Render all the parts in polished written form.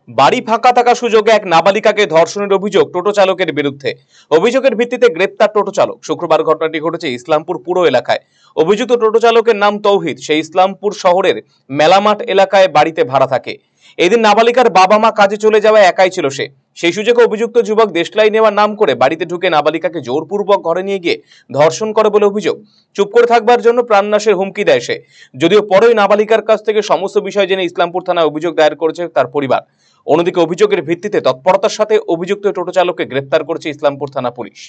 বাড়ি ফাঁকা থাকা সুযোগে এক নাবালিকাকে ধর্ষণের অভিযোগ টোটো চালকের বিরুদ্ধে। অভিযোগের ভিত্তিতে গ্রেপ্তার টোটো চালক। শুক্রবার ঘটনাটি ঘটেছে ইসলামপুর পুর এলাকায়। অভিযুক্ত টোটো চালকের নাম তৌহিদ। সে ইসলামপুর শহরের মেলামাঠ এলাকায় বাড়িতে ভাড়া থাকে। এদিন নাবালিকার বাবা মা কাজে চলে যাওয়ায় একাই ছিল সে। সেই সুযোগে অভিযুক্ত যুবক দেশলাই নেওয়ার নাম করে বাড়িতে ঢুকে নাবালিকাকে জোরপূর্বক ঘরে নিয়ে গিয়ে ধর্ষণ করে বলে অভিযোগ। চুপ করে থাকবার জন্য প্রাণনাশের হুমকি দেয় সে। যদিও পরে নাবালিকার কাছ থেকে সমস্ত বিষয় জেনে ইসলামপুর থানায় অভিযোগ দায়ের করেছে তার পরিবার। অন্যদিকে অভিযোগের ভিত্তিতে তৎপরতার সাথে অভিযুক্ত টোটো চালককে গ্রেপ্তার করেছে ইসলামপুর থানা পুলিশ।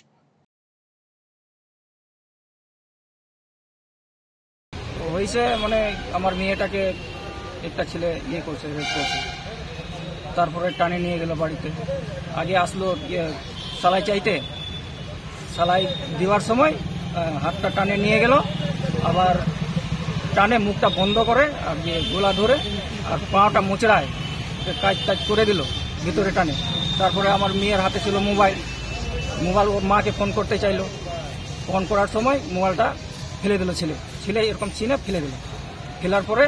হয়েছে মানে আমার মেয়েটাকে একটা ছেলে করছে, রেপ করছে। তারপরে টানে নিয়ে গেল বাড়িতে। আগে আসলো সালাই চাইতে, সালাই দেওয়ার সময় হাতটা টানে নিয়ে গেল, আবার টানে মুখটা বন্ধ করে আর গোলা ধরে আর পাটা মোচড়ায় কাজ টাজ করে দিল ভিতরে টানে। তারপরে আমার মেয়ের হাতে ছিল মোবাইল, ওর মাকে ফোন করতে চাইলো। ফোন করার সময় মোবাইলটা ফেলে দিল ছেলে এরকম চিনে ফেলে দিল। ফেলার পরে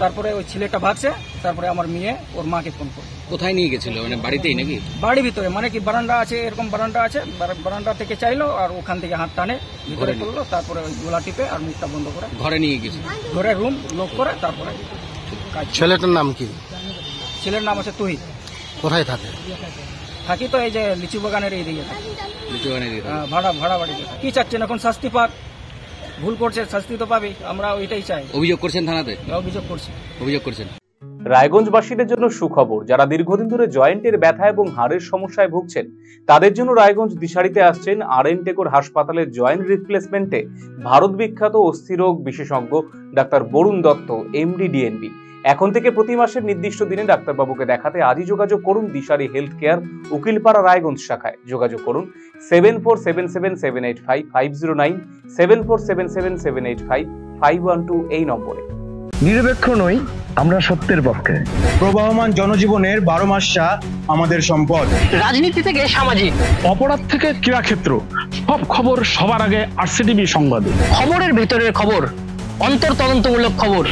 তারপরে ওই ছেলেটা ভাগছে। তারপরে আমার মেয়ে ওর মাকে ফোন করলো। কোথায় নিয়ে গেছিল? মানে বাড়িতেই নাকি? বাড়ির ভিতরে, মানে কি বারান্দা আছে, এরকম বারান্দা আছে, বারান্দা থেকে চাইলো আর ওখান থেকে হাত টানে ভিতরে করলো। তারপরে ওই গোলা টিপে আর মুখটা বন্ধ করে ঘরে নিয়ে গেছে। ঘরে রুম লক করে তারপরে ছেলেটার নাম কি? ছেলের নাম আছে তৌহিদ। কোথায় থাকে? থাকি তো এই যে লিচু বাগানের এই দিকে ভাড়া বাড়িতে। কি চাচ্ছেন এখন? শাস্তি পাক। ভুল করছে, শাস্তি তো পাবে, আমরা ওইটাই চাই। অভিযোগ করছেন থানাতে? অভিযোগ করছেন। রায়গঞ্জবাসীদের জন্য সুখবর। যারা দীর্ঘদিন ধরে জয়েন্টের ব্যথা এবং হাড়ের সমস্যায় ভুগছেন তাদের জন্য রায়গঞ্জ দিশারিতে আসছেন আর.এন. টেকর হাসপাতালের জয়েন্ট রিপ্লেসমেন্টে ভারত বিখ্যাত অস্থিরোগ বিশেষজ্ঞ doctor Varun Dutta, MD, DNB. এখন থেকে প্রতি মাসের নির্দিষ্ট দিনে ডাক্তারবাবুকে দেখাতে আজই যোগাযোগ করুন দিশারি হেলথ কেয়ার, উকিলপাড়া, রায়গঞ্জ শাখায়। যোগাযোগ করুন 7477785509, 7477785512 এই নম্বরে। নিরপেক্ষ নই, আমরা সত্যের পক্ষে। প্রবাহমান জনজীবনের 12 মাসটা আমাদের সম্পদ। রাজনীতি থেকে সামাজিক, অপরাধ থেকে ক্রীড়াক্ষেত্র, সব খবর সবার আগে আরসিটিভি সংবাদে। খবরের ভেতরের খবর, অন্তর তদন্তমূলক খবর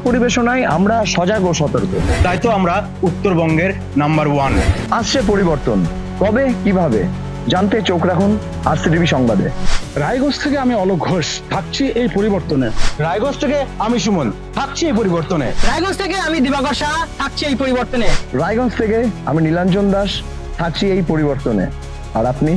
পরিবেশনায় আমরা সজাগ ও সতর্ক। তাই তো আমরা উত্তরবঙ্গের নাম্বার 1। আসছে পরিবর্তন, কবে কিভাবে জানতে চোখ রাখুন আরসিটিভি সংবাদে। রায়গঞ্জ থেকে আমি অলোক ঘোষ, থাকছি এই পরিবর্তনে। রায়গঞ্জ থেকে আমি সুমন, থাকছি এই পরিবর্তনে। রায়গঞ্জ থেকে আমি দিবাকর শাহ, থাকছি এই পরিবর্তনে। রায়গঞ্জ থেকে আমি নীলাঞ্জন দাস, থাকছি এই পরিবর্তনে। আর আপনি?